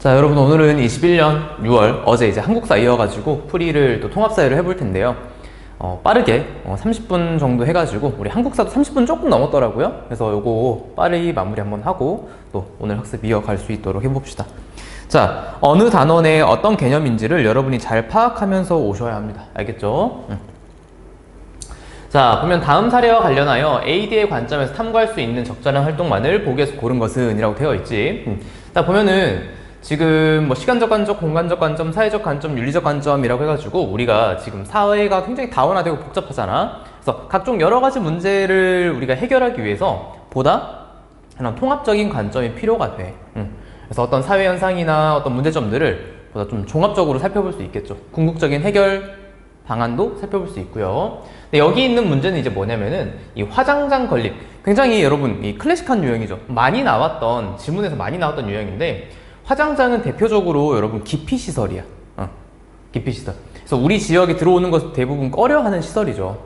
자, 여러분 오늘은 21년 6월 어제 이제 한국사 이어가지고 풀이를 또 통합사회를 해볼 텐데요. 빠르게 30분 정도 해가지고 우리 한국사도 30분 조금 넘었더라고요. 그래서 요거 빠르게 마무리 한번 하고 또 오늘 학습 이어갈 수 있도록 해봅시다. 자, 어느 단원의 어떤 개념인지를 여러분이 잘 파악하면서 오셔야 합니다. 알겠죠? 자, 보면 다음 사례와 관련하여 AD의 관점에서 탐구할 수 있는 적절한 활동만을 보기에서 고른 것은 이라고 되어 있지. 자, 보면은 지금 뭐 시간적 관점, 공간적 관점, 사회적 관점, 윤리적 관점이라고 해가지고 우리가 지금 사회가 굉장히 다원화되고 복잡하잖아. 그래서 각종 여러 가지 문제를 우리가 해결하기 위해서 보다 그런 통합적인 관점이 필요가 돼. 그래서 어떤 사회 현상이나 어떤 문제점들을 보다 좀 종합적으로 살펴볼 수 있겠죠. 궁극적인 해결 방안도 살펴볼 수 있고요. 근데 여기 있는 문제는 이제 뭐냐면은 이 화장장 건립. 굉장히 여러분 이 클래식한 유형이죠. 많이 나왔던 지문에서 많이 나왔던 유형인데 화장장은 대표적으로 여러분 기피시설이야. 기피시설. 그래서 우리 지역에 들어오는 것을 대부분 꺼려하는 시설이죠.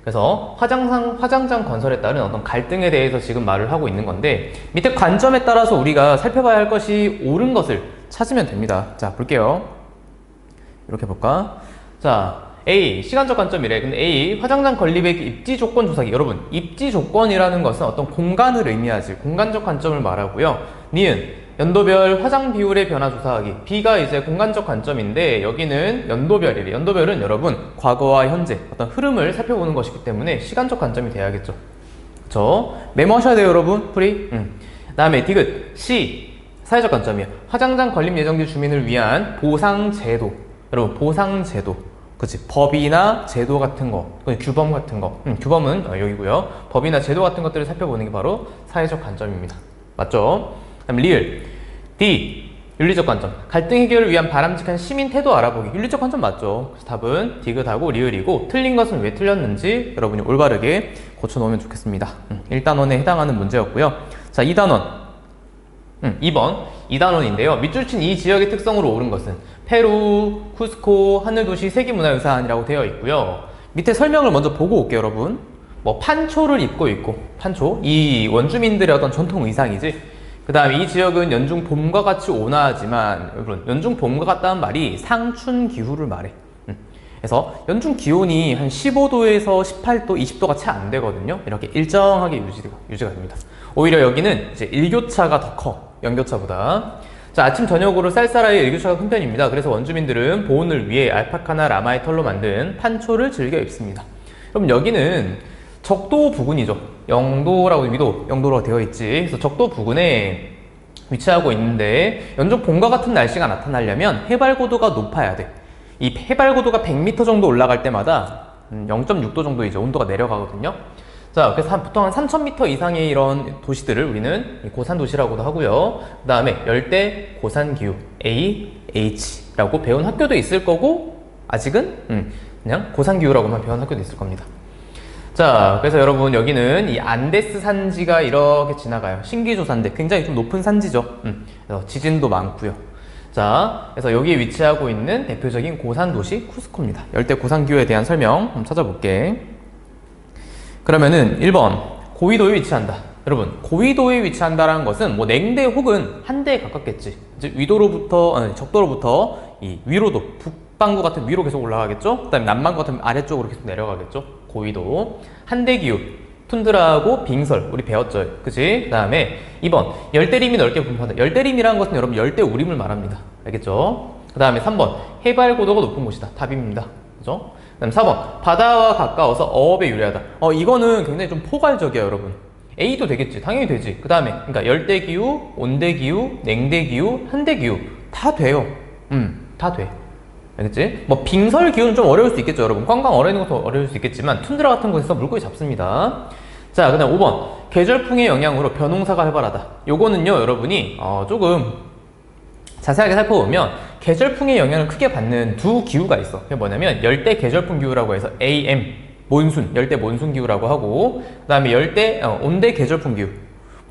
그래서 화장장 건설에 따른 어떤 갈등에 대해서 지금 말을 하고 있는 건데 밑에 관점에 따라서 우리가 살펴봐야 할 것이 옳은 것을 찾으면 됩니다. 자, 볼게요. 이렇게 볼까? 자, A, 시간적 관점이래. 근데 A, 화장장 건립의 입지 조건 조사기. 여러분, 입지 조건이라는 것은 어떤 공간을 의미하지. 공간적 관점을 말하고요. 니은, 연도별 화장 비율의 변화 조사하기. B가 이제 공간적 관점인데 여기는 연도별이래. 연도별은 여러분 과거와 현재 어떤 흐름을 살펴보는 것이기 때문에 시간적 관점이 돼야겠죠. 그쵸? 메모하셔야 돼요, 여러분. 풀이. 다음에 디귿 C, 사회적 관점이에요. 화장장 건립 예정지 주민을 위한 보상제도. 여러분, 보상제도. 그치? 법이나 제도 같은 거, 규범 같은 거. 규범은 여기고요. 법이나 제도 같은 것들을 살펴보는 게 바로 사회적 관점입니다. 맞죠? 다음 리을 D, 윤리적 관점. 갈등 해결을 위한 바람직한 시민 태도 알아보기. 윤리적 관점 맞죠? 그래서 답은 디귿하고 리을이고 틀린 것은 왜 틀렸는지 여러분이 올바르게 고쳐놓으면 좋겠습니다. 1단원에 해당하는 문제였고요. 자, 2단원 2번 2단원인데요. 밑줄 친 이 지역의 특성으로 옳은 것은 페루, 쿠스코, 하늘도시 세계문화유산이라고 되어 있고요. 밑에 설명을 먼저 보고 올게요, 여러분. 뭐 판초를 입고 있고, 판초 이 원주민들의 어떤 전통 의상이지. 그 다음에 이 지역은 연중 봄과 같이 온화하지만, 여러분 연중 봄과 같다는 말이 상춘 기후를 말해. 그래서 연중 기온이 한 15도에서 18도, 20도가 채 안 되거든요. 이렇게 일정하게 유지가 됩니다. 오히려 여기는 이제 일교차가 더 커, 연교차보다. 자, 아침 저녁으로 쌀쌀하게 일교차가 큰 편입니다. 그래서 원주민들은 보온을 위해 알파카나 라마의 털로 만든 판초를 즐겨 입습니다. 그럼 여기는 적도 부근이죠. 영도라고 영도로 되어 있지. 그래서 적도 부근에 위치하고 있는데 연중 봄과 같은 날씨가 나타나려면 해발 고도가 높아야 돼. 이 해발 고도가 100m 정도 올라갈 때마다 0.6도 정도 이제 온도가 내려가거든요. 자, 그래서 보통 한 3000m 이상의 이런 도시들을 우리는 고산 도시라고도 하고요. 그 다음에 열대 고산 기후 A, H라고 배운 학교도 있을 거고 아직은 그냥 고산 기후라고만 배운 학교도 있을 겁니다. 자, 그래서 여러분 여기는 이 안데스 산지가 이렇게 지나가요. 신기조산대, 굉장히 좀 높은 산지죠. 그래서 지진도 많고요. 자, 그래서 여기에 위치하고 있는 대표적인 고산 도시 쿠스코입니다. 열대 고산 기후에 대한 설명 한번 찾아볼게. 그러면은 1번 고위도에 위치한다. 여러분, 고위도에 위치한다라는 것은 뭐 냉대 혹은 한대에 가깝겠지. 이제 적도로부터 이 위로도, 북반구 같은 위로 계속 올라가겠죠. 그 다음에 남반구 같은 아래쪽으로 계속 내려가겠죠. 고위도. 한대기후, 툰드라하고 빙설, 우리 배웠죠. 그치? 그 다음에 2번 열대림이 넓게 분포한다. 열대림이라는 것은 여러분 열대우림을 말합니다. 알겠죠? 그 다음에 3번 해발 고도가 높은 곳이다. 답입니다. 그죠? 그 다음 4번 바다와 가까워서 어업에 유리하다. 이거는 굉장히 좀 포괄적이야, 여러분. A도 되겠지. 당연히 되지. 그 다음에 그러니까 열대기후, 온대기후, 냉대기후, 한대기후 다 돼요. 다 돼. 알겠지? 뭐 빙설 기후는 좀 어려울 수 있겠죠, 여러분. 꽝꽝 얼어있는 것도 어려울 수 있겠지만 툰드라 같은 곳에서 물고기 잡습니다. 자, 그 다음 5번 계절풍의 영향으로 벼농사가 활발하다. 요거는요, 여러분이 조금 자세하게 살펴보면 계절풍의 영향을 크게 받는 두 기후가 있어. 그게 뭐냐면 열대 계절풍 기후라고 해서 AM 몬순, 열대 몬순 기후라고 하고, 그 다음에 온대 계절풍 기후.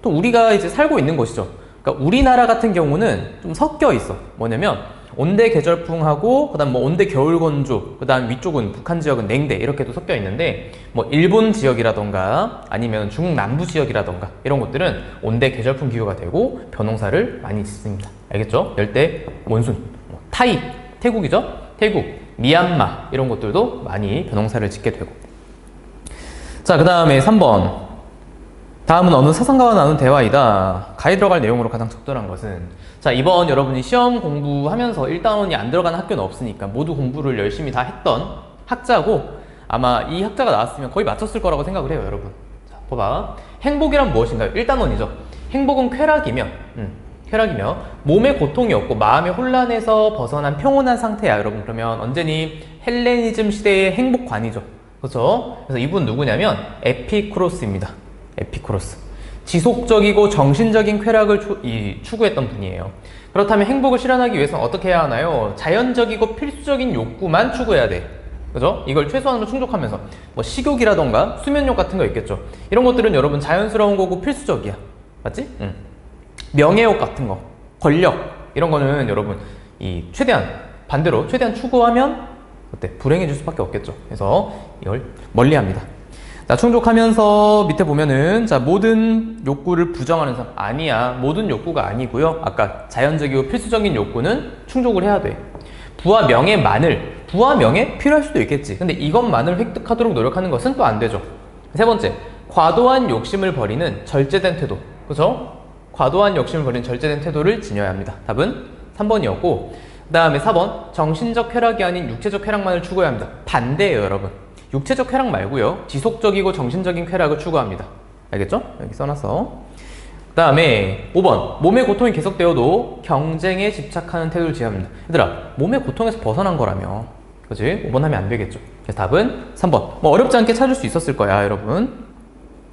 또 우리가 이제 살고 있는 곳이죠. 그러니까 우리나라 같은 경우는 좀 섞여 있어. 뭐냐면 온대 계절풍하고 그다음 뭐 온대 겨울 건조, 그다음 위쪽은 북한 지역은 냉대 이렇게도 섞여 있는데 뭐 일본 지역이라던가 아니면 중국 남부 지역이라던가 이런 곳들은 온대 계절풍 기후가 되고 벼농사를 많이 짓습니다. 알겠죠? 열대 몬순, 타이, 태국이죠? 태국, 미얀마 이런 곳들도 많이 벼농사를 짓게 되고. 자, 그 다음에 3번. 다음은 어느 사상가와 나눈 대화이다. 가에 들어갈 내용으로 가장 적절한 것은, 자, 이번 여러분이 시험 공부하면서 1단원이 안 들어가는 학교는 없으니까 모두 공부를 열심히 다 했던 학자고, 아마 이 학자가 나왔으면 거의 맞췄을 거라고 생각을 해요, 여러분. 자, 봐봐. 행복이란 무엇인가요? 1단원이죠. 행복은 쾌락이며 몸에 고통이 없고 마음의 혼란에서 벗어난 평온한 상태야, 여러분. 그러면 언제니? 헬레니즘 시대의 행복관이죠. 그렇죠? 그래서 이분 누구냐면 에피쿠로스입니다. 에피쿠로스. 지속적이고 정신적인 쾌락을 추구했던 분이에요. 그렇다면 행복을 실현하기 위해서는 어떻게 해야 하나요? 자연적이고 필수적인 욕구만 추구해야 돼. 그죠? 이걸 최소한으로 충족하면서 뭐 식욕이라던가 수면욕 같은 거 있겠죠. 이런 것들은 여러분 자연스러운 거고 필수적이야. 맞지? 명예욕 같은 거, 권력 이런 거는 여러분 반대로 최대한 추구하면 어때? 불행해질 수밖에 없겠죠. 그래서 이걸 멀리합니다. 자, 충족하면서 밑에 보면은, 자, 모든 욕구를 부정하는 사람. 아니야, 모든 욕구가 아니고요. 아까 자연적이고 필수적인 욕구는 충족을 해야 돼. 부와 명예 필요할 수도 있겠지. 근데 이것만을 획득하도록 노력하는 것은 또 안 되죠. 세 번째, 과도한 욕심을 버리는 절제된 태도. 그죠? 과도한 욕심을 버리는 절제된 태도를 지녀야 합니다. 답은 3번이었고, 그 다음에 4번, 정신적 쾌락이 아닌 육체적 쾌락만을 추구해야 합니다. 반대예요, 여러분. 육체적 쾌락 말고요, 지속적이고 정신적인 쾌락을 추구합니다. 알겠죠? 여기 써놨어. 그 다음에 5번, 몸의 고통이 계속되어도 경쟁에 집착하는 태도를 지어야 합니다. 얘들아, 몸의 고통에서 벗어난 거라며, 그치? 5번 하면 안 되겠죠. 그래서 답은 3번. 뭐 어렵지 않게 찾을 수 있었을 거야, 여러분.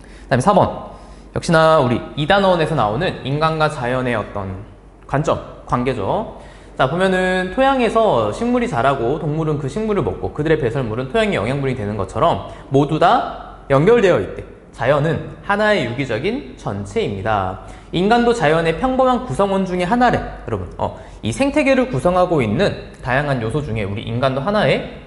그 다음에 4번, 역시나 우리 2단원에서 나오는 인간과 자연의 어떤 관점, 관계죠. 자, 보면은 토양에서 식물이 자라고 동물은 그 식물을 먹고 그들의 배설물은 토양의 영양분이 되는 것처럼 모두 다 연결되어 있대. 자연은 하나의 유기적인 전체입니다. 인간도 자연의 평범한 구성원 중에 하나래. 여러분, 이 생태계를 구성하고 있는 다양한 요소 중에 우리 인간도 하나의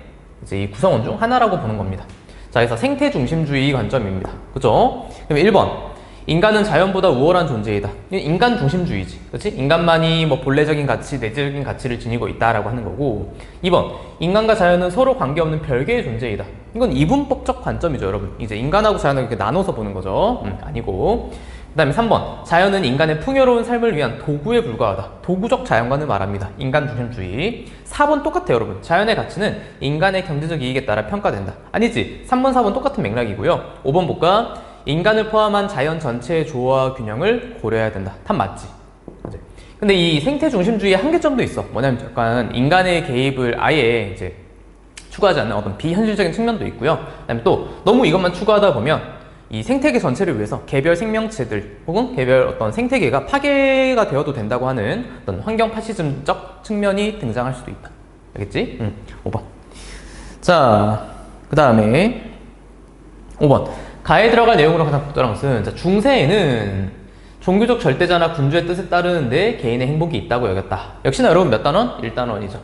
이제 이 구성원 중 하나라고 보는 겁니다. 자, 그래서 생태 중심주의 관점입니다. 그죠? 그럼 1번. 인간은 자연보다 우월한 존재이다. 인간 중심주의지. 그렇지? 인간만이 뭐 본래적인 가치, 내재적인 가치를 지니고 있다라고 하는 거고. 2번. 인간과 자연은 서로 관계없는 별개의 존재이다. 이건 이분법적 관점이죠, 여러분. 이제 인간하고 자연을 이렇게 나눠서 보는 거죠. 아니고. 그 다음에 3번. 자연은 인간의 풍요로운 삶을 위한 도구에 불과하다. 도구적 자연관을 말합니다. 인간 중심주의. 4번 똑같아요, 여러분. 자연의 가치는 인간의 경제적 이익에 따라 평가된다. 아니지. 3번, 4번 똑같은 맥락이고요. 5번 볼까? 인간을 포함한 자연 전체의 조화와 균형을 고려해야 된다. 답 맞지? 근데 이 생태 중심주의의 한계점도 있어. 뭐냐면 약간 인간의 개입을 아예 이제 추구하지 않는 어떤 비현실적인 측면도 있고요. 그다음에 또 너무 이것만 추구하다 보면 이 생태계 전체를 위해서 개별 생명체들 혹은 개별 어떤 생태계가 파괴가 되어도 된다고 하는 어떤 환경 파시즘적 측면이 등장할 수도 있다. 알겠지? 5번. 자, 그 다음에 5번. 가에 들어갈 내용으로 가장 적절한 것은, 자, 중세에는 종교적 절대자나 군주의 뜻에 따르는데 개인의 행복이 있다고 여겼다. 역시나 여러분 몇 단원? 1단원이죠.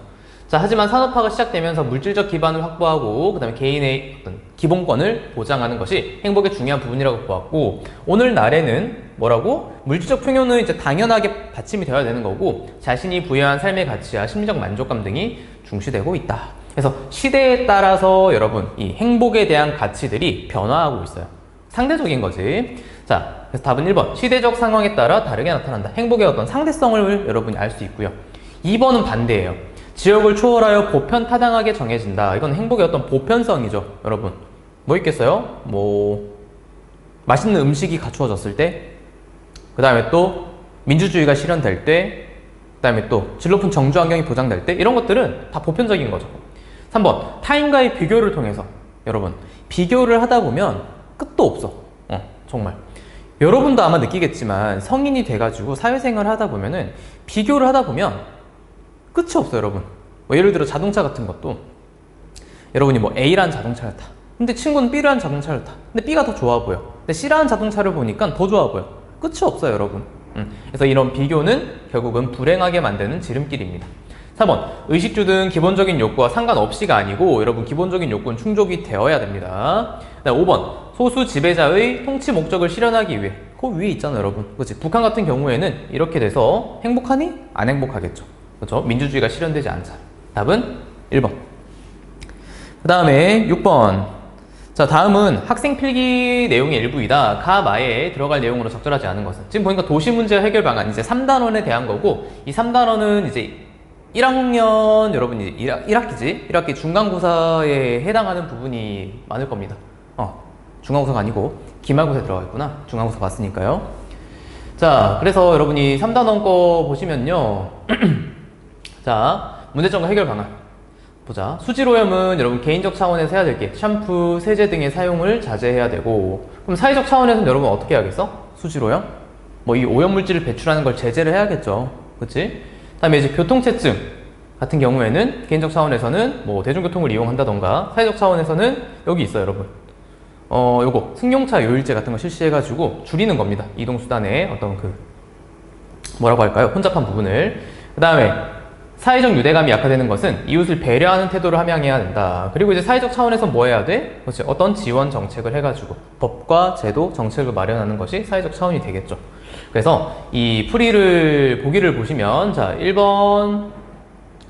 자, 하지만 산업화가 시작되면서 물질적 기반을 확보하고 그 다음에 개인의 어떤 기본권을 보장하는 것이 행복의 중요한 부분이라고 보았고, 오늘날에는 뭐라고? 물질적 풍요는 이제 당연하게 받침이 되어야 되는 거고 자신이 부여한 삶의 가치와 심리적 만족감 등이 중시되고 있다. 그래서 시대에 따라서 여러분 이 행복에 대한 가치들이 변화하고 있어요. 상대적인 거지. 자, 그래서 답은 1번. 시대적 상황에 따라 다르게 나타난다. 행복의 어떤 상대성을 여러분이 알 수 있고요. 2번은 반대예요. 지역을 초월하여 보편타당하게 정해진다. 이건 행복의 어떤 보편성이죠, 여러분. 뭐 있겠어요? 뭐 맛있는 음식이 갖추어졌을 때, 그 다음에 또 민주주의가 실현될 때, 그 다음에 또 질 높은 정주 환경이 보장될 때, 이런 것들은 다 보편적인 거죠. 3번. 타인과의 비교를 통해서, 여러분, 비교를 하다 보면 끝도 없어. 정말. 여러분도 아마 느끼겠지만 성인이 돼가지고 사회생활을 하다 보면은 비교를 하다 보면 끝이 없어요, 여러분. 뭐 예를 들어 자동차 같은 것도 여러분이 뭐 A라는 자동차를 타. 근데 친구는 B라는 자동차를 타. 근데 B가 더 좋아 보여. 근데 C라는 자동차를 보니까 더 좋아 보여. 끝이 없어요, 여러분. 그래서 이런 비교는 결국은 불행하게 만드는 지름길입니다. 3번. 의식주 등 기본적인 욕구와 상관없이가 아니고 여러분 기본적인 욕구는 충족이 되어야 됩니다. 5번. 소수 지배자의 통치 목적을 실현하기 위해 그 위에 있잖아 여러분. 그치? 북한 같은 경우에는 이렇게 돼서 행복하니? 안 행복하겠죠. 그렇죠? 민주주의가 실현되지 않자. 답은 1번. 그 다음에 6번. 자, 다음은 학생 필기 내용의 일부이다. 가마에 들어갈 내용으로 적절하지 않은 것은. 지금 보니까 도시 문제 해결 방안 이제 3단원에 대한 거고, 이 3단원은 이제 1학년 여러분이 1학기지? 1학기 중간고사에 해당하는 부분이 많을 겁니다. 중간고사가 아니고 기말고사에 들어가겠구나. 중간고사 봤으니까요. 자, 그래서 여러분이 3단원 거 보시면요. 자, 문제점과 해결 방안 보자. 수질오염은 여러분 개인적 차원에서 해야 될 게 샴푸, 세제 등의 사용을 자제해야 되고, 그럼 사회적 차원에서는 여러분 어떻게 해야겠어? 수질오염? 뭐 이 오염물질을 배출하는 걸 제재를 해야겠죠. 그치? 다음에 이제 교통체증 같은 경우에는 개인적 차원에서는 뭐 대중교통을 이용한다던가, 사회적 차원에서는 여기 있어요 여러분. 요거 승용차 요일제 같은 거 실시해가지고 줄이는 겁니다. 이동수단의 어떤 그 뭐라고 할까요? 혼잡한 부분을. 그 다음에 사회적 유대감이 약화되는 것은 이웃을 배려하는 태도를 함양해야 된다. 그리고 이제 사회적 차원에서 뭐 해야 돼? 그렇지. 어떤 지원 정책을 해가지고 법과 제도, 정책을 마련하는 것이 사회적 차원이 되겠죠. 그래서 이 풀이를 보기를 보시면, 자 1번,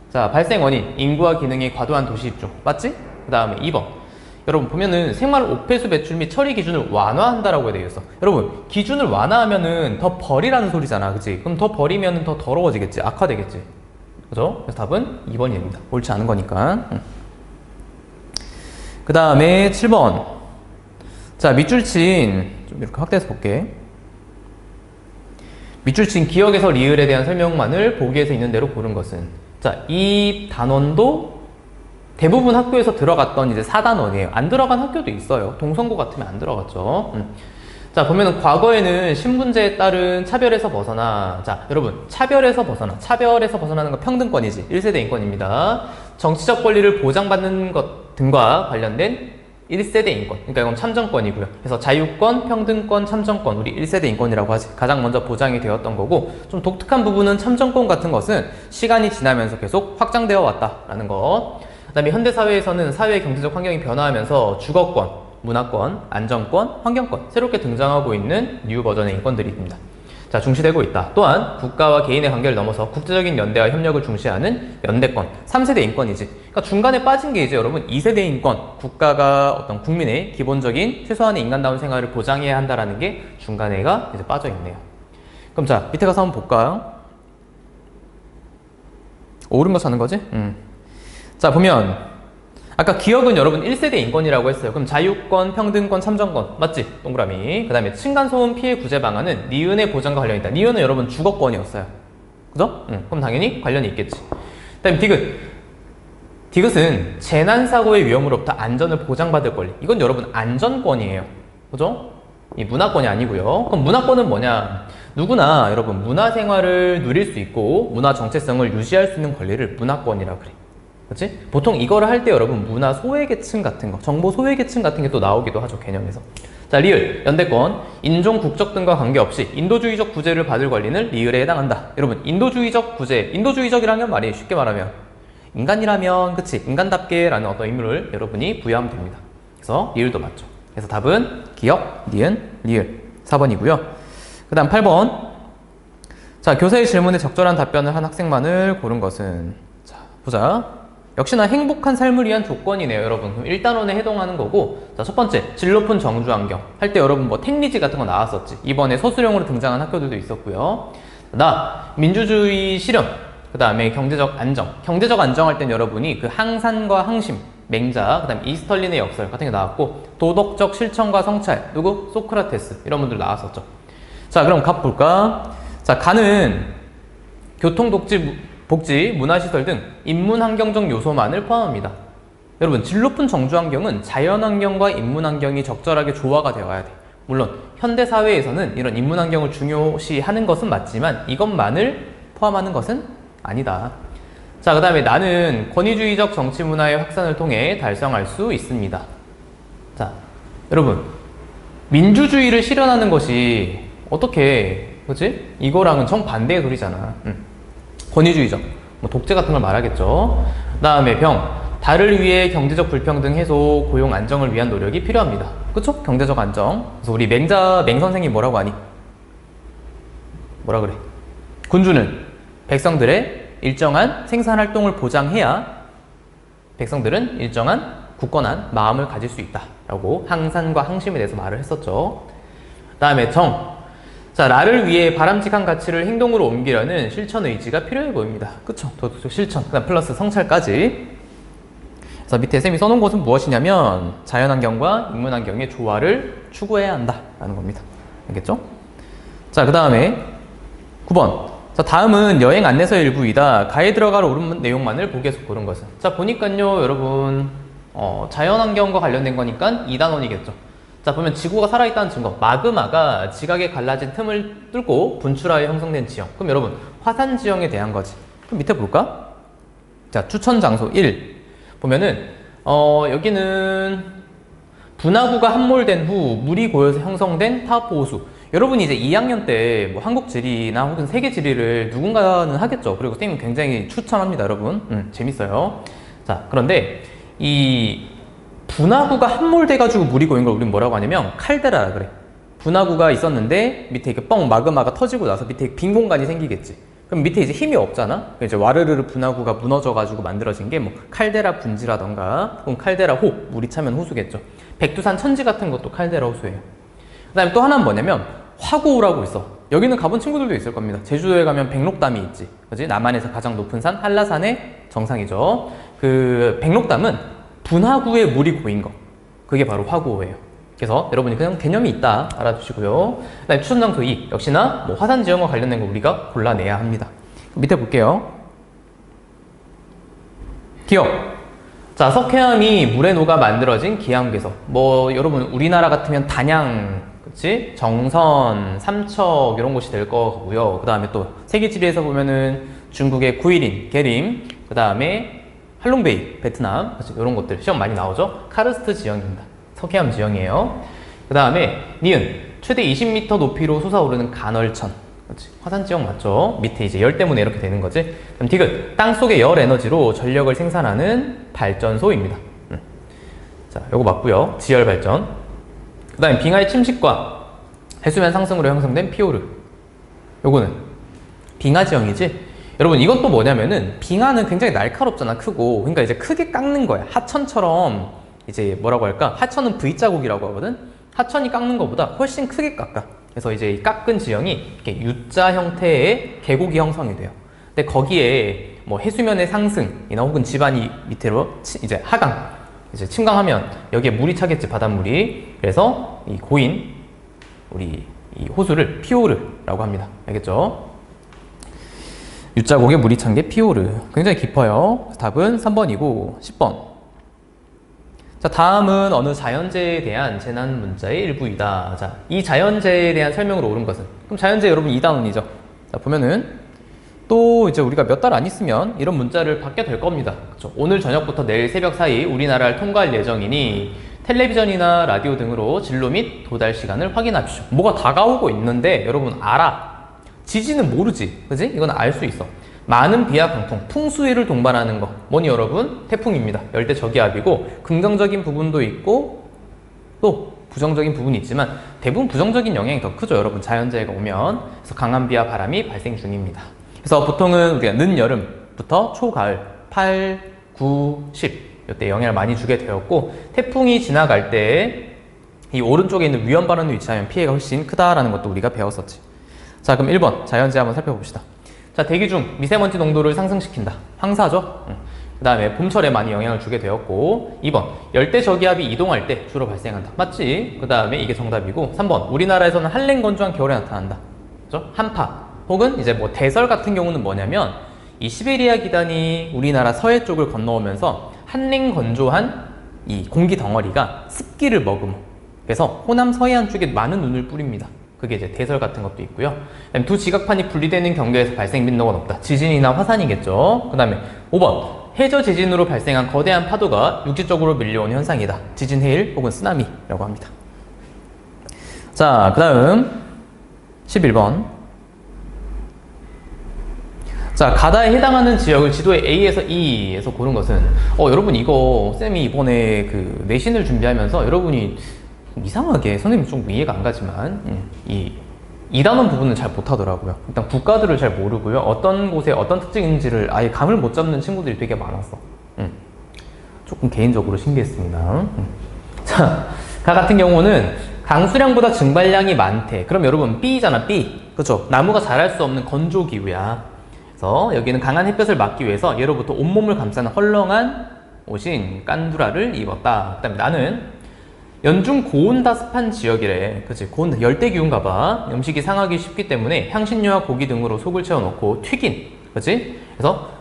자 발생 원인 인구와 기능의 과도한 도시 집중 맞지? 그 다음에 2번 여러분 보면은 생활 오폐수 배출 및 처리 기준을 완화한다라고 되어 있어. 여러분 기준을 완화하면은 더 버리라는 소리잖아, 그치? 그럼 더 버리면은 더 더러워지겠지, 악화되겠지, 그죠? 그래서 답은 2번입니다. 옳지 않은 거니까. 그 다음에 7번. 자 밑줄친 좀 이렇게 확대해서 볼게. 밑줄친 기억에서 리을에 대한 설명만을 보기에서 있는 대로 고른 것은. 자, 이 단원도 대부분 학교에서 들어갔던 이제 4단원이에요. 안 들어간 학교도 있어요. 동성고 같으면 안 들어갔죠. 자, 보면은 과거에는 신분제에 따른 차별에서 벗어나. 자, 여러분, 차별에서 벗어나는 건 평등권이지. 1세대 인권입니다. 정치적 권리를 보장받는 것 등과 관련된 1세대 인권. 그러니까 이건 참정권이고요. 그래서 자유권, 평등권, 참정권. 우리 1세대 인권이라고 하지. 가장 먼저 보장이 되었던 거고, 좀 독특한 부분은 참정권 같은 것은 시간이 지나면서 계속 확장되어 왔다라는 것. 그 다음에 현대사회에서는 사회의 경제적 환경이 변화하면서 주거권, 문화권, 안전권, 환경권 새롭게 등장하고 있는 뉴 버전의 인권들입니다. 자, 중시되고 있다. 또한 국가와 개인의 관계를 넘어서 국제적인 연대와 협력을 중시하는 연대권, 3세대 인권이지. 그러니까 중간에 빠진 게 이제 여러분 2세대 인권, 국가가 어떤 국민의 기본적인 최소한의 인간다운 생활을 보장해야 한다라는 게 중간에가 이제 빠져 있네요. 그럼 자, 밑에 가서 한번 볼까요? 옳은 거 찾는 거지? 자, 보면 아까 기억은 여러분 1세대 인권이라고 했어요. 그럼 자유권, 평등권, 참정권 맞지? 동그라미. 그 다음에 층간소음 피해 구제 방안은 니은의 보장과 관련이 있다. 니은은 여러분 주거권이었어요. 그죠? 그럼 당연히 관련이 있겠지. 그 다음에 디귿. 디귿은 재난사고의 위험으로부터 안전을 보장받을 권리. 이건 여러분 안전권이에요. 그죠? 이 문화권이 아니고요. 그럼 문화권은 뭐냐? 누구나 여러분 문화생활을 누릴 수 있고 문화 정체성을 유지할 수 있는 권리를 문화권이라 그래. 그치? 보통 이거를 할 때 여러분 문화 소외계층 같은 거, 정보 소외계층 같은 게 또 나오기도 하죠, 개념에서. 자, 리을, 연대권, 인종, 국적 등과 관계없이 인도주의적 구제를 받을 권리는 리을에 해당한다. 여러분, 인도주의적 구제, 인도주의적이라는 말이 쉽게 말하면 인간이라면, 그치? 인간답게 라는 어떤 의미를 여러분이 부여하면 됩니다. 그래서 리을도 맞죠. 그래서 답은 기억, 니은, 리을 4번이고요. 그 다음 8번. 자, 교사의 질문에 적절한 답변을 한 학생만을 고른 것은. 자, 보자. 역시나 행복한 삶을 위한 조건이네요, 여러분. 그럼 1단원에 해당하는 거고, 자, 첫 번째, 질 높은 정주 환경. 할 때 여러분 뭐 택리지 같은 거 나왔었지. 이번에 서술형으로 등장한 학교들도 있었고요. 민주주의 실현. 그 다음에 경제적 안정. 경제적 안정할 땐 여러분이 그 항산과 항심, 맹자, 그 다음에 이스털린의 역설 같은 게 나왔고, 도덕적 실천과 성찰. 누구? 소크라테스. 이런 분들 나왔었죠. 자, 그럼 갑 볼까? 자, 가는 복지, 문화시설 등 인문환경적 요소만을 포함합니다. 여러분, 질 높은 정주환경은 자연환경과 인문환경이 적절하게 조화가 되어야 돼. 물론 현대사회에서는 이런 인문환경을 중요시하는 것은 맞지만 이것만을 포함하는 것은 아니다. 자, 그 다음에 나는 권위주의적 정치문화의 확산을 통해 달성할 수 있습니다. 자, 여러분, 민주주의를 실현하는 것이 어떻게, 그치? 이거랑은 정반대의 소리잖아. 권위주의적, 뭐 독재 같은 걸 말하겠죠. 그 다음에 달을 위해 경제적 불평등 해소, 고용 안정을 위한 노력이 필요합니다. 그쵸? 경제적 안정. 그래서 우리 맹선생이 뭐라고 하니? 뭐라 그래? 군주는 백성들의 일정한 생산 활동을 보장해야 백성들은 일정한 굳건한 마음을 가질 수 있다라고 항산과 항심에 대해서 말을 했었죠. 다음에 정. 자, 나를 위해 바람직한 가치를 행동으로 옮기려는 실천 의지가 필요해 보입니다. 그쵸? 도덕적 실천. 그다음 플러스 성찰까지. 그래서 밑에 쌤이 써놓은 것은 무엇이냐면 자연환경과 인문환경의 조화를 추구해야 한다라는 겁니다. 알겠죠? 자, 그 다음에 9번. 자, 다음은 여행 안내서의 일부이다. 가에 들어갈 옳은 내용만을 보기에서 고른 것은. 자, 보니까요, 여러분, 자연환경과 관련된 거니까 2단원이겠죠. 자, 보면 지구가 살아있다는 증거. 마그마가 지각에 갈라진 틈을 뚫고 분출하여 형성된 지형. 그럼 여러분, 화산 지형에 대한 거지. 그럼 밑에 볼까? 자, 추천 장소 1. 보면은, 여기는 분화구가 함몰된 후 물이 고여서 형성된 타포 호수. 여러분이 이제 2학년 때 뭐 한국 지리나 혹은 세계 지리를 누군가는 하겠죠. 그리고 쌤은 굉장히 추천합니다, 여러분. 재밌어요. 자, 그런데 이 분화구가 함몰돼가지고 물이 고인 걸 우리는 뭐라고 하냐면 칼데라라 그래. 분화구가 있었는데 밑에 이렇게 뻥 마그마가 터지고 나서 밑에 빈 공간이 생기겠지. 그럼 밑에 이제 힘이 없잖아. 이제 와르르르 분화구가 무너져가지고 만들어진 게 뭐 칼데라 분지라던가 혹은 칼데라 호, 물이 차면 호수겠죠. 백두산 천지 같은 것도 칼데라 호수예요. 그 다음에 또 하나는 뭐냐면 화구라고 있어. 여기는 가본 친구들도 있을 겁니다. 제주도에 가면 백록담이 있지. 그지? 남한에서 가장 높은 산 한라산의 정상이죠. 그 백록담은 분화구에 물이 고인 거. 그게 바로 화구예요. 그래서 여러분이 그냥 개념이 있다 알아두시고요. 그 다음에 추천장소 2. 역시나 뭐 화산 지형과 관련된 거 우리가 골라내야 합니다. 밑에 볼게요. 기억. 자, 석회암이 물에 녹아 만들어진 기암괴석. 뭐 여러분 우리나라 같으면 단양, 그치? 정선, 삼척 이런 곳이 될 거고요. 그 다음에 또 세계지리에서 보면은 중국의 구일인, 게림, 그 다음에 할롱베이, 베트남, 이런 것들 시험 많이 나오죠. 카르스트 지형입니다. 석회암 지형이에요. 그 다음에 니은, 최대 20m 높이로 솟아오르는 간헐천. 그렇지. 화산 지형 맞죠? 밑에 이제 열 때문에 이렇게 되는 거지. 그럼 디귿, 땅 속의 열 에너지로 전력을 생산하는 발전소입니다. 자, 요거 맞고요. 지열 발전. 그 다음에 빙하의 침식과 해수면 상승으로 형성된 피오르. 요거는 빙하 지형이지. 여러분 이것도 뭐냐면은 빙하는 굉장히 날카롭잖아. 크고. 그러니까 이제 크게 깎는 거야. 하천처럼 이제 뭐라고 할까? 하천은 V자국이라고 하거든. 하천이 깎는 것보다 훨씬 크게 깎아. 그래서 이제 이 깎은 지형이 이렇게 U자 형태의 계곡이 형성이 돼요. 근데 거기에 뭐 해수면의 상승이나 혹은 지반이 밑으로 이제 하강, 이제 침강하면 여기에 물이 차겠지, 바닷물이. 그래서 이 고인 우리 이 호수를 피오르라고 합니다. 알겠죠? U자국에 물이 찬 게 피오르. 굉장히 깊어요. 답은 3번이고 10번. 자, 다음은 어느 자연재해에 대한 재난 문자의 일부이다. 자, 이 자연재해에 대한 설명으로 옳은 것은. 그럼 자연재해 여러분 2단원이죠. 자, 보면은 또 이제 우리가 몇 달 안 있으면 이런 문자를 받게 될 겁니다. 그렇죠? 오늘 저녁부터 내일 새벽 사이 우리나라를 통과할 예정이니 텔레비전이나 라디오 등으로 진로 및 도달 시간을 확인하십시오. 뭐가 다가오고 있는데 여러분 알아. 지진은 모르지. 그지? 이건 알 수 있어. 많은 비와 강풍, 풍수해를 동반하는 거. 뭐니 여러분? 태풍입니다. 열대 저기압이고 긍정적인 부분도 있고 또 부정적인 부분이 있지만 대부분 부정적인 영향이 더 크죠. 여러분 자연재해가 오면. 그래서 강한 비와 바람이 발생 중입니다. 그래서 보통은 우리가 늦여름부터 초가을 8, 9, 10 이때 영향을 많이 주게 되었고 태풍이 지나갈 때 이 오른쪽에 있는 위험 발원에 위치하면 피해가 훨씬 크다라는 것도 우리가 배웠었지. 자, 그럼 1번 자연재해 한번 살펴봅시다. 자, 대기 중 미세먼지 농도를 상승시킨다. 황사죠. 그 다음에 봄철에 많이 영향을 주게 되었고 2번 열대 저기압이 이동할 때 주로 발생한다. 맞지? 그 다음에 이게 정답이고 3번 우리나라에서는 한랭 건조한 겨울에 나타난다. 그죠? 한파 혹은 이제 뭐 대설 같은 경우는 뭐냐면 이 시베리아 기단이 우리나라 서해 쪽을 건너오면서 한랭 건조한 이 공기 덩어리가 습기를 머금어. 그래서 호남 서해안 쪽에 많은 눈을 뿌립니다. 그게 이제 대설 같은 것도 있고요. 두 지각판이 분리되는 경계에서 발생 빈도가 높다. 지진이나 화산이겠죠. 그 다음에 5번 해저 지진으로 발생한 거대한 파도가 육지 쪽으로 밀려온 현상이다. 지진 해일 혹은 쓰나미라고 합니다. 자, 그 다음 11번. 자, 가다에 해당하는 지역을 지도의 A에서 E에서 고른 것은 여러분 이거 쌤이 이번에 그 내신을 준비하면서 여러분이 이상하게 선생님 좀 이해가 안 가지만 이 2단원 부분은 잘 못하더라고요. 일단 국가들을 잘 모르고요. 어떤 곳에 어떤 특징인지를 아예 감을 못 잡는 친구들이 되게 많았어. 조금 개인적으로 신기했습니다. 자, 가 같은 경우는 강수량보다 증발량이 많대. 그럼 여러분 B잖아, B. 그쵸? 나무가 자랄 수 없는 건조기후야. 그래서 여기는 강한 햇볕을 막기 위해서 예로부터 온몸을 감싸는 헐렁한 옷인 깐두라를 입었다. 그 다음에 나는 연중 고온다습한 지역이래. 그치? 고온 열대기후인가 봐. 음식이 상하기 쉽기 때문에 향신료와 고기 등으로 속을 채워넣고 튀긴. 그치? 그래서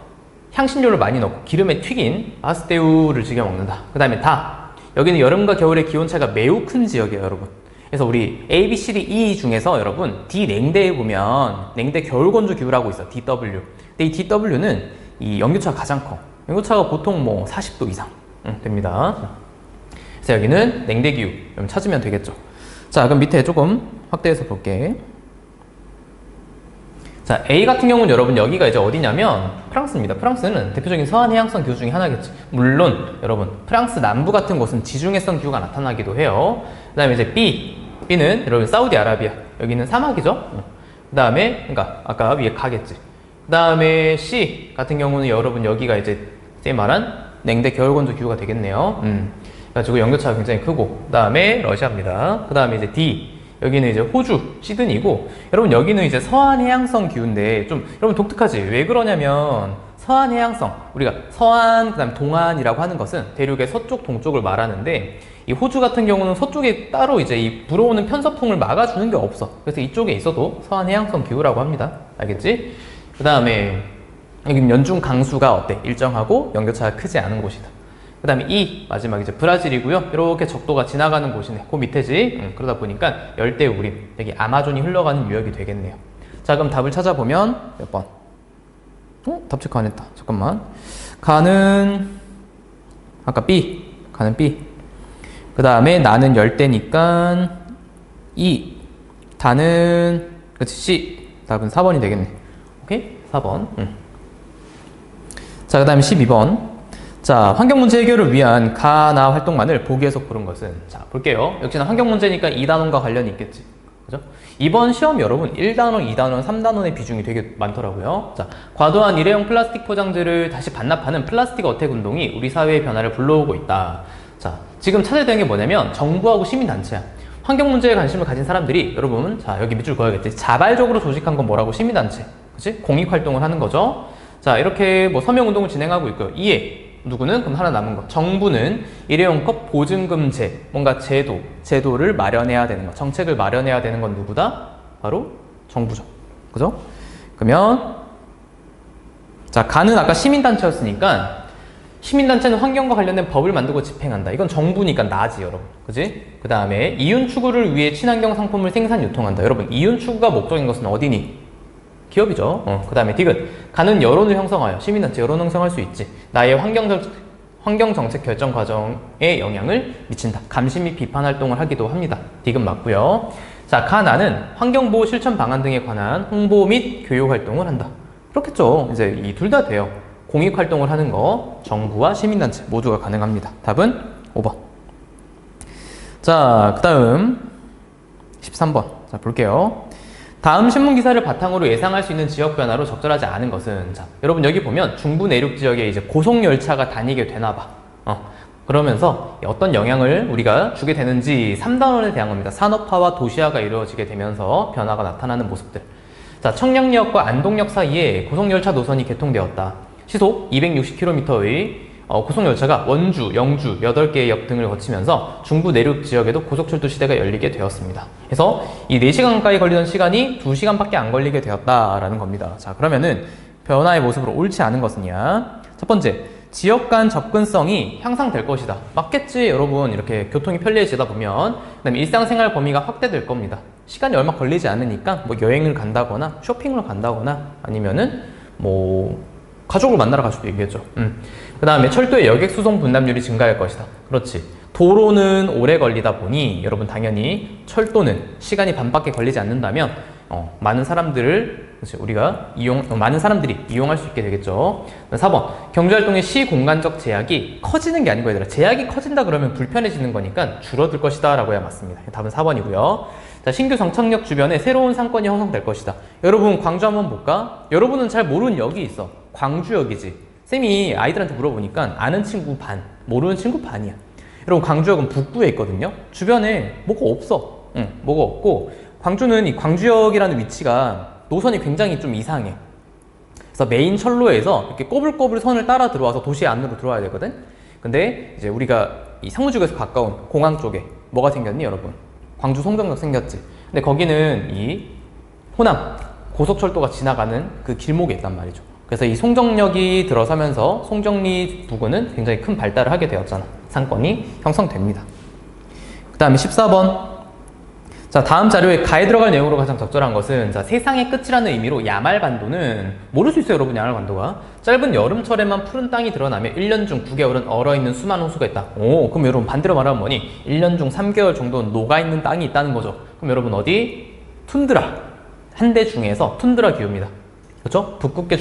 향신료를 많이 넣고 기름에 튀긴 아스테우를 즐겨 먹는다. 그 다음에 다. 여기는 여름과 겨울의 기온차가 매우 큰 지역이에요, 여러분. 그래서 우리 A, B, C, D, E 중에서 여러분 D 냉대에 보면 냉대 겨울건조 기후라고 있어. DW. 근데 이 DW는 이 연교차가 가장 커. 연교차가 보통 뭐 40도 이상 됩니다. 그래서 여기는 냉대 기후. 여러분 찾으면 되겠죠. 자, 그럼 밑에 조금 확대해서 볼게. 자, A 같은 경우는 여러분 여기가 이제 어디냐면 프랑스입니다. 프랑스는 대표적인 서한 해양성 기후 중에 하나겠지. 물론 여러분 프랑스 남부 같은 곳은 지중해성 기후가 나타나기도 해요. 그 다음에 이제 B는 여러분 사우디아라비아. 여기는 사막이죠. 그 다음에 그러니까 아까 위에 가겠지. 그 다음에 C 같은 경우는 여러분 여기가 이제 말한 냉대 겨울건조 기후가 되겠네요. 그래가지고 연교차가 굉장히 크고 그 다음에 러시아입니다. 그 다음에 이제 D 여기는 이제 호주, 시드니고 여러분 여기는 이제 서한 해양성 기후인데 좀 여러분 독특하지? 왜 그러냐면 서한 해양성 우리가 서한 그다음 동안이라고 하는 것은 대륙의 서쪽 동쪽을 말하는데 이 호주 같은 경우는 서쪽에 따로 이제 이 불어오는 편서풍을 막아주는 게 없어. 그래서 이쪽에 있어도 서한 해양성 기후라고 합니다. 알겠지? 그 다음에 여기는 연중 강수가 어때? 일정하고 연교차가 크지 않은 곳이다. 그 다음에 E 마지막 이제 브라질이고요. 이렇게 적도가 지나가는 곳이네. 그 밑에지. 그러다 보니까 열대우림 여기 아마존이 흘러가는 유역이 되겠네요. 자, 그럼 답을 찾아보면 몇 번? 답 체크 안 했다. 잠깐만. 가는 아까 B. 가는 B. 그 다음에 나는 열대니까 E. 다는 그치 C. 답은 4번이 되겠네. 오케이? 4번. 자, 그 다음에 12번. 자, 환경문제 해결을 위한 가나 활동만을 보기에서 고른 것은 자, 볼게요. 역시나 환경문제니까 2단원과 관련이 있겠지. 그죠? 이번 시험 여러분 1단원, 2단원, 3단원의 비중이 되게 많더라고요. 자, 과도한 일회용 플라스틱 포장재를 다시 반납하는 플라스틱 어택 운동이 우리 사회의 변화를 불러오고 있다. 자, 지금 찾아야 되는 게 뭐냐면 정부하고 시민단체야. 환경문제에 관심을 가진 사람들이 여러분 자, 여기 밑줄 그어야겠지. 자발적으로 조직한 건 뭐라고? 시민단체. 그치? 공익활동을 하는 거죠. 자, 이렇게 뭐 서명운동을 진행하고 있고요. 이에 누구는? 그럼 하나 남은 거. 정부는 일회용컵 보증금제, 뭔가 제도를 마련해야 되는 거. 정책을 마련해야 되는 건 누구다? 바로 정부죠. 그죠? 그러면 자, 가는 아까 시민단체였으니까 시민단체는 환경과 관련된 법을 만들고 집행한다. 이건 정부니까 나지, 여러분. 그지? 그 다음에 이윤 추구를 위해 친환경 상품을 생산 유통한다. 여러분, 이윤 추구가 목적인 것은 어디니? 기업이죠. 그 다음에 디귿. 가는 여론을 형성하여 시민단체 여론 형성할 수 있지. 나의 환경정책 결정 과정에 영향을 미친다. 감시 및 비판 활동을 하기도 합니다. 디귿 맞고요. 자, 가나는 환경보호 실천 방안 등에 관한 홍보 및 교육 활동을 한다. 그렇겠죠. 이제 이 둘 다 돼요. 공익 활동을 하는 거 정부와 시민단체 모두가 가능합니다. 답은 5번. 자, 그 다음 13번. 자, 볼게요. 다음 신문 기사를 바탕으로 예상할 수 있는 지역 변화로 적절하지 않은 것은 자, 여러분 여기 보면 중부 내륙 지역에 이제 고속 열차가 다니게 되나 봐. 그러면서 어떤 영향을 우리가 주게 되는지 3단원에 대한 겁니다. 산업화와 도시화가 이루어지게 되면서 변화가 나타나는 모습들. 자, 청량리역과 안동역 사이에 고속 열차 노선이 개통되었다. 시속 260km의 고속열차가 원주, 영주 8개의 역 등을 거치면서 중부 내륙 지역에도 고속철도 시대가 열리게 되었습니다. 그래서 이 4시간 가까이 걸리던 시간이 2시간밖에 안 걸리게 되었다라는 겁니다. 자, 그러면은 변화의 모습으로 옳지 않은 것은요. 첫 번째, 지역 간 접근성이 향상될 것이다. 맞겠지, 여러분. 이렇게 교통이 편리해지다 보면. 그다음에 일상생활 범위가 확대될 겁니다. 시간이 얼마 걸리지 않으니까 뭐 여행을 간다거나 쇼핑을 간다거나 아니면은 뭐 가족을 만나러 갈 수도 있겠죠. 그 다음에 철도의 여객 수송 분담률이 증가할 것이다. 그렇지. 도로는 오래 걸리다 보니 여러분 당연히 철도는 시간이 반밖에 걸리지 않는다면 많은 사람들을 많은 사람들이 이용할 수 있게 되겠죠. 4번. 경제활동의 시공간적 제약이 커지는 게 아니고 얘들아. 제약이 커진다 그러면 불편해지는 거니까 줄어들 것이다 라고 해야 맞습니다. 답은 4번이고요. 자, 신규 정착역 주변에 새로운 상권이 형성될 것이다. 여러분 광주 한번 볼까? 여러분은 잘 모르는 역이 있어. 광주역이지. 쌤이 아이들한테 물어보니까 아는 친구 반, 모르는 친구 반이야. 여러분 광주역은 북부에 있거든요. 주변에 뭐가 없어. 뭐가 없고 광주는 이 광주역이라는 위치가 노선이 굉장히 좀 이상해. 그래서 메인 철로에서 이렇게 꼬불꼬불 선을 따라 들어와서 도시 안으로 들어와야 되거든. 근데 이제 우리가 이 상무지구에서 가까운 공항 쪽에 뭐가 생겼니 여러분? 광주 송정역 생겼지. 근데 거기는 이 호남 고속철도가 지나가는 그 길목에 있단 말이죠. 그래서 이 송정역이 들어서면서 송정리 부근은 굉장히 큰 발달을 하게 되었잖아. 상권이 형성됩니다. 그 다음에 14번. 자, 다음 자료에 가에 들어갈 내용으로 가장 적절한 것은 자, 세상의 끝이라는 의미로 야말반도는 모를 수 있어요 여러분. 야말반도가 짧은 여름철에만 푸른 땅이 드러나며 1년 중 9개월은 얼어있는 수많은 호수가 있다. 오, 그럼 여러분 반대로 말하면 뭐니? 1년 중 3개월 정도는 녹아있는 땅이 있다는 거죠. 그럼 여러분 어디? 툰드라. 한대 중에서 툰드라 기후입니다. 그렇죠? 북극해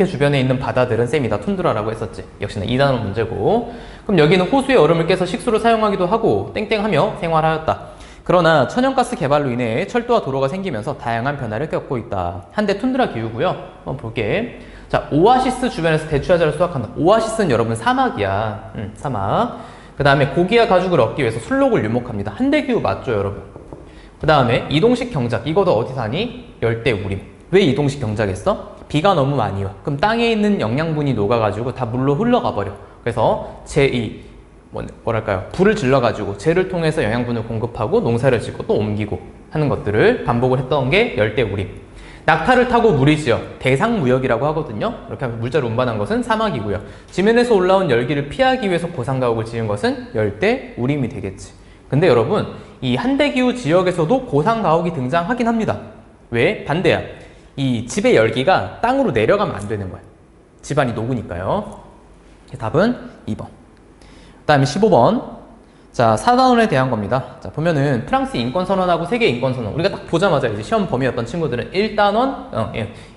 주변에 있는 바다들은 쌤이 다 툰드라라고 했었지. 역시나 2단원 문제고. 그럼 여기는 호수의 얼음을 깨서 식수로 사용하기도 하고 땡땡하며 생활하였다. 그러나 천연가스 개발로 인해 철도와 도로가 생기면서 다양한 변화를 겪고 있다. 한대 툰드라 기후고요. 한번 볼게. 자, 오아시스 주변에서 대추야자를 수확한다. 오아시스는 여러분 사막이야. 사막. 그 다음에 고기와 가죽을 얻기 위해서 술록을 유목합니다. 한대 기후 맞죠 여러분? 그 다음에 이동식 경작. 이거도 어디 사니? 열대우림. 왜 이동식 경작했어? 비가 너무 많이 와. 그럼 땅에 있는 영양분이 녹아가지고 다 물로 흘러가 버려. 그래서 뭐랄까요? 불을 질러가지고 재를 통해서 영양분을 공급하고 농사를 짓고 또 옮기고 하는 것들을 반복을 했던 게 열대우림. 낙타를 타고 무리지어 대상무역이라고 하거든요. 이렇게 하면 물자로 운반한 것은 사막이고요. 지면에서 올라온 열기를 피하기 위해서 고산가옥을 지은 것은 열대우림이 되겠지. 근데 여러분 이 한대기후 지역에서도 고산가옥이 등장하긴 합니다. 왜? 반대야. 이 집의 열기가 땅으로 내려가면 안 되는 거야. 집안이 녹으니까요. 답은 2번. 그 다음에 15번. 자, 4단원에 대한 겁니다. 자, 보면은 프랑스 인권선언하고 세계 인권선언. 우리가 딱 보자마자 이제 시험 범위였던 친구들은 1단원,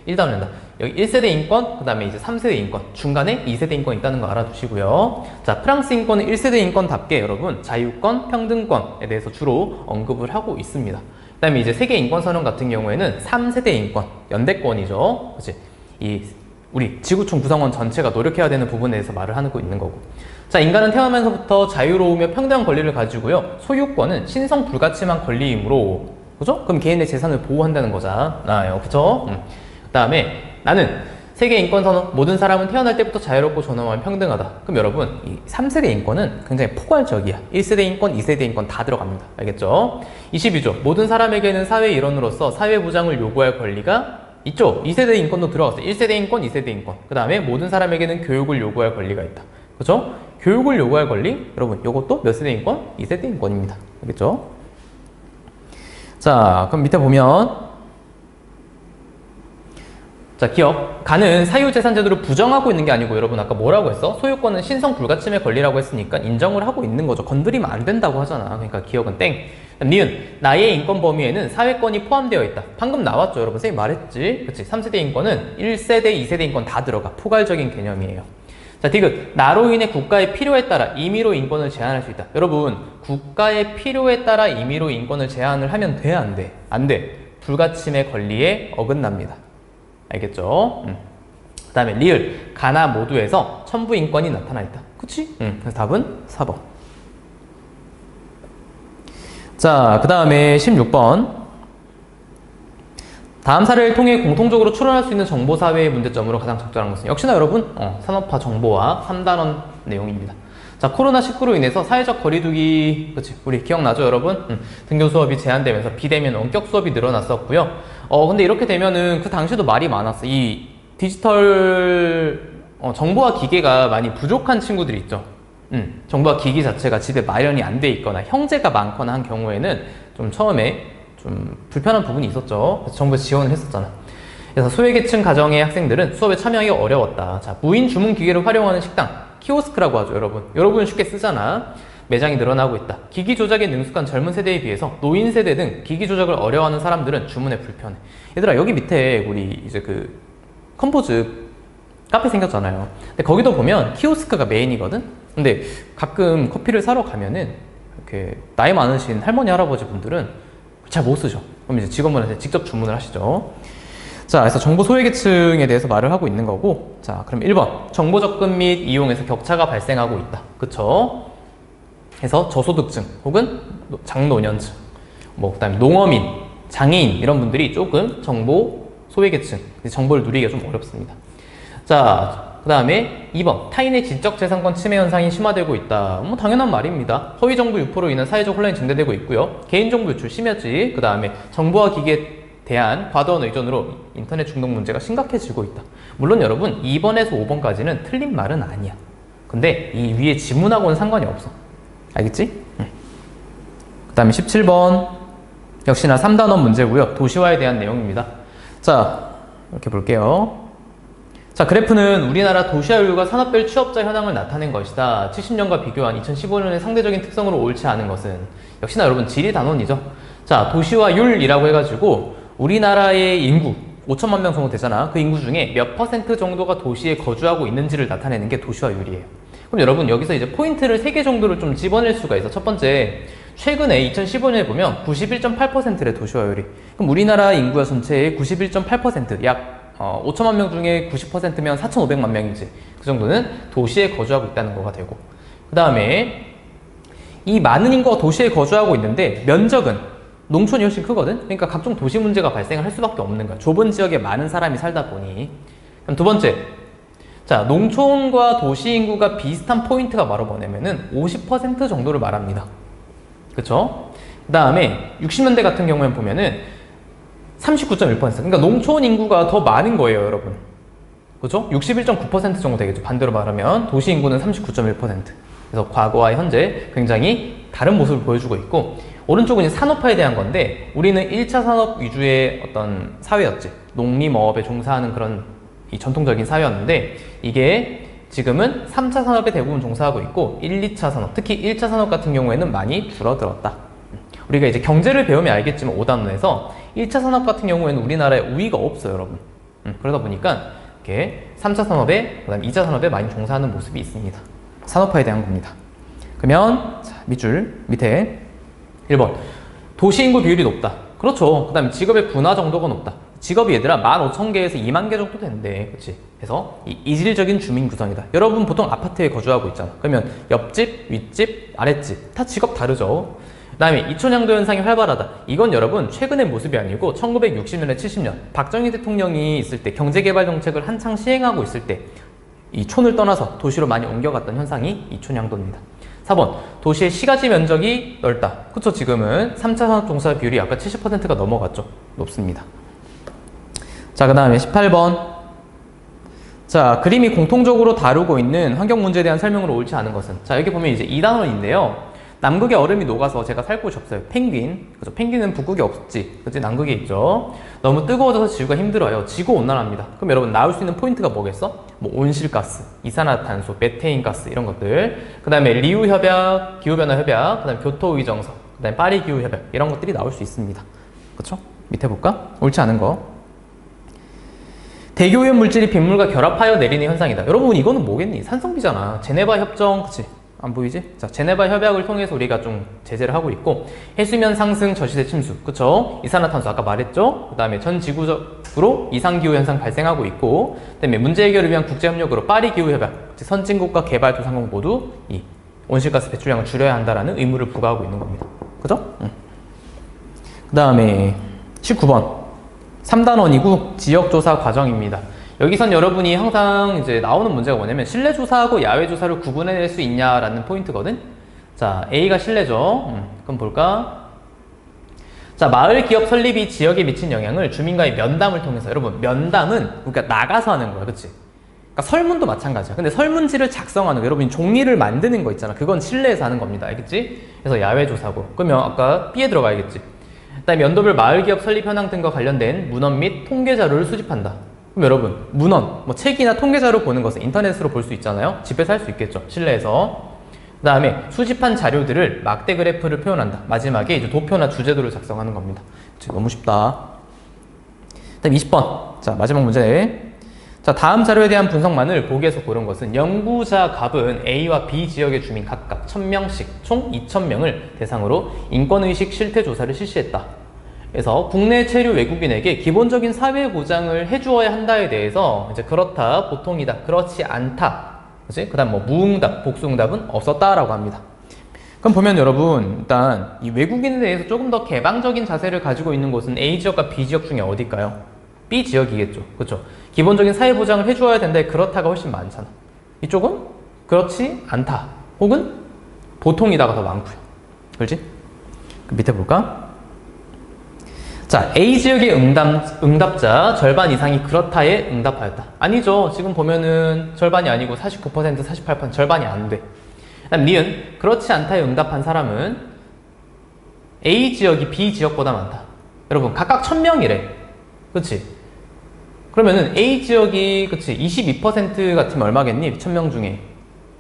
1단원이다. 여기 1세대 인권, 그 다음에 이제 3세대 인권, 중간에 2세대 인권이 있다는 거 알아두시고요. 자, 프랑스 인권은 1세대 인권답게 여러분, 자유권, 평등권에 대해서 주로 언급을 하고 있습니다. 그 다음에 이제 세계 인권선언 같은 경우에는 3세대 인권, 연대권이죠. 그치? 우리 지구촌 구성원 전체가 노력해야 되는 부분에 대해서 말을 하고 있는 거고. 자, 인간은 태어나면서부터 자유로우며 평등한 권리를 가지고요. 소유권은 신성 불가침한 권리이므로, 그죠? 그럼 개인의 재산을 보호한다는 거잖아요. 그죠? 그 다음에 나는 세계 인권선언, 모든 사람은 태어날 때부터 자유롭고 존엄하며 평등하다. 그럼 여러분, 이 3세대 인권은 굉장히 포괄적이야. 1세대 인권, 2세대 인권 다 들어갑니다. 알겠죠? 22조, 모든 사람에게는 사회 일원으로서 사회 보장을 요구할 권리가 있죠? 2세대 인권도 들어갔어요. 1세대 인권, 2세대 인권. 그 다음에 모든 사람에게는 교육을 요구할 권리가 있다. 그죠? 교육을 요구할 권리, 여러분, 요것도 몇 세대 인권? 2세대 인권입니다. 알겠죠? 자, 그럼 밑에 보면, 자, 기억. 가는 사유재산제도를 부정하고 있는 게 아니고, 여러분, 아까 뭐라고 했어? 소유권은 신성 불가침의 권리라고 했으니까 인정을 하고 있는 거죠. 건드리면 안 된다고 하잖아. 그러니까 기억은 땡. 니은, 나의 인권 범위에는 사회권이 포함되어 있다. 방금 나왔죠, 여러분. 선생님 말했지? 그치? 3세대 인권은 1세대, 2세대 인권 다 들어가. 포괄적인 개념이에요. 자, 디귿. 나로 인해 국가의 필요에 따라 임의로 인권을 제한할 수 있다. 여러분, 국가의 필요에 따라 임의로 인권을 제한을 하면 돼, 안 돼? 안 돼. 불가침의 권리에 어긋납니다. 알겠죠? 그 다음에 리을. 가나 모두에서 천부 인권이 나타나 있다. 그치? 그래서 답은 4번. 자, 그 다음에 16번. 다음 사례를 통해 공통적으로 추론할 수 있는 정보사회의 문제점으로 가장 적절한 것은 역시나 여러분 산업화 정보와 3단원 내용입니다. 자, 코로나19로 인해서 사회적 거리두기, 그치? 우리 기억나죠 여러분? 등교 수업이 제한되면서 비대면 원격 수업이 늘어났었고요. 근데 이렇게 되면은 그 당시에도 말이 많았어. 이 디지털 정보와 기계가 많이 부족한 친구들이 있죠. 정보와 기기 자체가 집에 마련이 안 돼 있거나 형제가 많거나 한 경우에는 좀 처음에 좀 불편한 부분이 있었죠. 그래서 정부에서 지원을 했었잖아. 그래서 소외계층 가정의 학생들은 수업에 참여하기 어려웠다. 자, 무인 주문 기계를 활용하는 식당, 키오스크라고 하죠, 여러분. 여러분 쉽게 쓰잖아. 매장이 늘어나고 있다. 기기 조작에 능숙한 젊은 세대에 비해서 노인 세대 등 기기 조작을 어려워하는 사람들은 주문에 불편해. 얘들아, 여기 밑에 우리 이제 그 컴포즈 카페 생겼잖아요. 근데 거기도 보면 키오스크가 메인이거든. 근데 가끔 커피를 사러 가면은 이렇게 나이 많으신 할머니 할아버지 분들은 잘 못 쓰죠. 그럼 이제 직원분한테 직접 주문을 하시죠. 자, 그래서 정보 소외계층에 대해서 말을 하고 있는 거고, 자, 그럼 1번. 정보 접근 및 이용에서 격차가 발생하고 있다. 그쵸? 해서 저소득층 혹은 장노년층, 뭐, 그 다음에 농어민, 장애인 이런 분들이 조금 정보 소외계층, 정보를 누리기가 좀 어렵습니다. 자, 그 다음에 2번. 타인의 지적재산권 침해 현상이 심화되고 있다. 뭐 당연한 말입니다. 허위정보 유포로 인한 사회적 혼란이 증대되고 있고요. 개인정보 유출 심하지. 그 다음에 정보와 기기에 대한 과도한 의존으로 인터넷 중독 문제가 심각해지고 있다. 물론 여러분 2번에서 5번까지는 틀린 말은 아니야. 근데 이 위에 지문하고는 상관이 없어. 알겠지? 그 다음에 17번. 역시나 3단원 문제고요. 도시화에 대한 내용입니다. 자, 이렇게 볼게요. 자, 그래프는 우리나라 도시화율과 산업별 취업자 현황을 나타낸 것이다. 70년과 비교한 2015년의 상대적인 특성으로 옳지 않은 것은, 역시나 여러분 지리 단원이죠. 자, 도시화율이라고 해가지고 우리나라의 인구 5천만 명 정도 되잖아. 그 인구 중에 몇 퍼센트 정도가 도시에 거주하고 있는지를 나타내는 게 도시화율이에요. 그럼 여러분 여기서 이제 포인트를 3개 정도를 좀 집어낼 수가 있어. 첫 번째, 최근에 2015년에 보면 91.8%래 도시화율이. 그럼 우리나라 인구의 전체의 91.8%, 약 5천만 명 중에 90%면 4,500만 명이지. 그 정도는 도시에 거주하고 있다는 거가 되고, 그 다음에 이 많은 인구가 도시에 거주하고 있는데 면적은 농촌이 훨씬 크거든. 그러니까 각종 도시 문제가 발생을 할 수밖에 없는 거야. 좁은 지역에 많은 사람이 살다 보니. 그럼 두 번째, 자, 농촌과 도시 인구가 비슷한 포인트가 바로 뭐냐면은 50% 정도를 말합니다. 그쵸? 그 다음에 60년대 같은 경우에 보면은 39.1%. 그러니까 농촌 인구가 더 많은 거예요, 여러분. 그죠? 61.9% 정도 되겠죠. 반대로 말하면 도시 인구는 39.1%. 그래서 과거와 현재 굉장히 다른 모습을 보여주고 있고, 오른쪽은 이제 산업화에 대한 건데, 우리는 1차 산업 위주의 어떤 사회였지. 농림어업에 종사하는 그런 이 전통적인 사회였는데, 이게 지금은 3차 산업에 대부분 종사하고 있고 1, 2차 산업, 특히 1차 산업 같은 경우에는 많이 줄어들었다. 우리가 이제 경제를 배우면 알겠지만 5단원에서 1차 산업 같은 경우에는 우리나라에 우위가 없어요, 여러분. 그러다 보니까 이렇게 3차 산업에, 그 다음에 2차 산업에 많이 종사하는 모습이 있습니다. 산업화에 대한 겁니다. 그러면 자, 밑줄 밑에 1번. 도시인구 비율이 높다. 그렇죠. 그 다음에 직업의 분화 정도가 높다. 직업이 얘들아 15,000개에서 2만 개 정도 된대. 그치? 그래서 이질적인 주민 구성이다. 여러분 보통 아파트에 거주하고 있잖아. 그러면 옆집, 윗집, 아랫집 다 직업 다르죠. 그 다음에 이촌양도 현상이 활발하다. 이건 여러분 최근의 모습이 아니고 1960년에 70년 박정희 대통령이 있을 때 경제개발 정책을 한창 시행하고 있을 때 이 촌을 떠나서 도시로 많이 옮겨갔던 현상이 이촌양도입니다. 4번. 도시의 시가지 면적이 넓다. 그쵸? 지금은 3차 산업 종사 비율이 아까 70%가 넘어갔죠. 높습니다. 자, 그 다음에 18번. 자, 그림이 공통적으로 다루고 있는 환경 문제에 대한 설명으로 옳지 않은 것은. 자, 여기 보면 이제 2단원인데요. 남극에 얼음이 녹아서 제가 살 곳이 없어요. 펭귄. 그죠? 펭귄은 북극에 없지. 그치? 남극에 있죠. 너무 뜨거워져서 지구가 힘들어요. 지구 온난화입니다. 그럼 여러분 나올 수 있는 포인트가 뭐겠어? 뭐 온실가스, 이산화탄소, 메테인가스 이런 것들. 그 다음에 리우협약, 기후변화협약, 그 다음에 교토의정서, 그 다음에 파리기후협약 이런 것들이 나올 수 있습니다. 그쵸? 밑에 볼까? 옳지 않은 거. 대기오염 물질이 빗물과 결합하여 내리는 현상이다. 여러분 이거는 뭐겠니? 산성비잖아. 제네바 협정, 그치? 안 보이지? 자, 제네바 협약을 통해서 우리가 좀 제재를 하고 있고, 해수면 상승, 저시대 침수, 그쵸? 이산화탄소 아까 말했죠? 그 다음에 전 지구적으로 이상기후 현상 발생하고 있고, 그 다음에 문제 해결을 위한 국제협력으로 파리기후협약, 선진국과 개발도상국 모두 이 온실가스 배출량을 줄여야 한다라는 의무를 부과하고 있는 겁니다. 그죠? 그 다음에 19번 3단원이고 지역조사 과정입니다. 여기선 여러분이 항상 이제 나오는 문제가 뭐냐면 실내조사하고 야외조사를 구분해낼 수 있냐라는 포인트거든. 자, A가 실내죠. 그럼 볼까? 자, 마을 기업 설립이 지역에 미친 영향을 주민과의 면담을 통해서. 여러분 면담은 그러니까 나가서 하는 거야, 그치? 그러니까 설문도 마찬가지야. 근데 설문지를 작성하는 거, 여러분 종이를 만드는 거 있잖아. 그건 실내에서 하는 겁니다. 알겠지? 그래서 야외조사고. 그러면 아까 B에 들어가야겠지. 그다음에 연도별 마을 기업 설립 현황 등과 관련된 문헌 및 통계 자료를 수집한다. 그럼 여러분 문헌, 뭐 책이나 통계 자료 보는 것은 인터넷으로 볼 수 있잖아요. 집에서 할 수 있겠죠. 실내에서. 그 다음에 수집한 자료들을 막대 그래프를 표현한다. 마지막에 이제 도표나 주제도를 작성하는 겁니다. 너무 쉽다. 그 다음 20번. 자, 마지막 문제. 자, 다음 자료에 대한 분석만을 보기에서 고른 것은 연구자 갑은 A와 B 지역의 주민 각각 1000명씩 총 2000명을 대상으로 인권의식 실태조사를 실시했다. 그래서 국내 체류 외국인에게 기본적인 사회 보장을 해주어야 한다에 대해서 이제 그렇다, 보통이다, 그렇지 않다, 그치? 그 다음 뭐 무응답, 복수응답은 없었다라고 합니다. 그럼 보면 여러분, 일단 이 외국인에 대해서 조금 더 개방적인 자세를 가지고 있는 곳은 A 지역과 B 지역 중에 어딜까요? B 지역이겠죠. 그렇죠? 기본적인 사회 보장을 해주어야 된다에 그렇다가 훨씬 많잖아. 이쪽은 그렇지 않다, 혹은 보통이다가 더 많고요. 그렇지? 그 밑에 볼까? 자, A 지역의 응답자 절반 이상이 그렇다에 응답하였다. 아니죠. 지금 보면은 절반이 아니고 49%, 48% 절반이 안 돼. 그다음 니은 그렇지 않다에 응답한 사람은 A 지역이 B 지역보다 많다. 여러분 각각 1000명이래. 그치? 그러면은 A 지역이 그치 22% 같으면 얼마겠니? 1000명 중에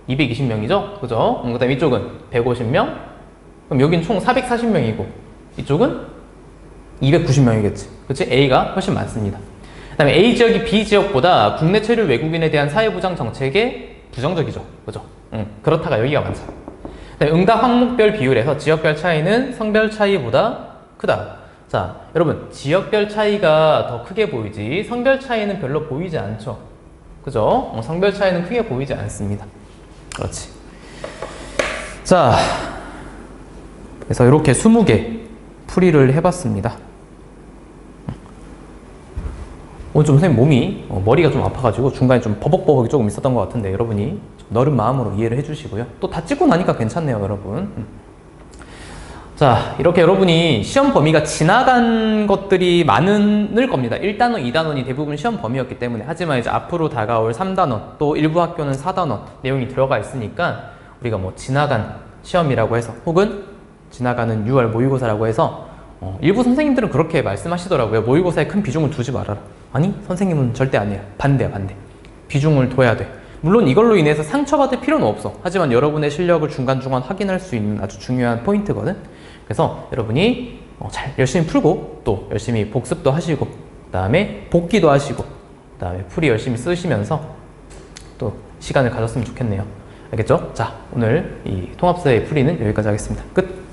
220명이죠? 그죠? 그 다음 이쪽은 150명? 그럼 여긴 총 440명이고 이쪽은 290명이겠지. 그치? A가 훨씬 많습니다. 그 다음에 A 지역이 B 지역보다 국내 체류 외국인에 대한 사회보장 정책에 부정적이죠. 그죠? 그렇다가 여기가 많죠. 응답 항목별 비율에서 지역별 차이는 성별 차이보다 크다. 자, 여러분 지역별 차이가 더 크게 보이지 성별 차이는 별로 보이지 않죠. 그죠? 성별 차이는 크게 보이지 않습니다. 그렇지. 자, 그래서 이렇게 20개 풀이를 해봤습니다. 오늘 좀 선생님 몸이 머리가 좀 아파가지고 중간에 좀 버벅버벅이 조금 있었던 것 같은데 여러분이 좀 너른 마음으로 이해를 해주시고요. 또 다 찍고 나니까 괜찮네요, 여러분. 자, 이렇게 여러분이 시험 범위가 지나간 것들이 많을 겁니다. 1단원, 2단원이 대부분 시험 범위였기 때문에. 하지만 이제 앞으로 다가올 3단원, 또 일부 학교는 4단원 내용이 들어가 있으니까 우리가 뭐 지나간 시험이라고 해서 혹은 지나가는 6월 모의고사라고 해서 일부 선생님들은 그렇게 말씀하시더라고요. 모의고사에 큰 비중을 두지 말아라. 아니, 선생님은 절대 아니야. 반대야, 반대. 비중을 둬야 돼. 물론 이걸로 인해서 상처받을 필요는 없어. 하지만 여러분의 실력을 중간중간 확인할 수 있는 아주 중요한 포인트거든. 그래서 여러분이 잘 열심히 풀고 또 열심히 복습도 하시고 그 다음에 복기도 하시고 그 다음에 풀이 열심히 쓰시면서 또 시간을 가졌으면 좋겠네요. 알겠죠? 자, 오늘 이 통합사의 풀이는 여기까지 하겠습니다. 끝!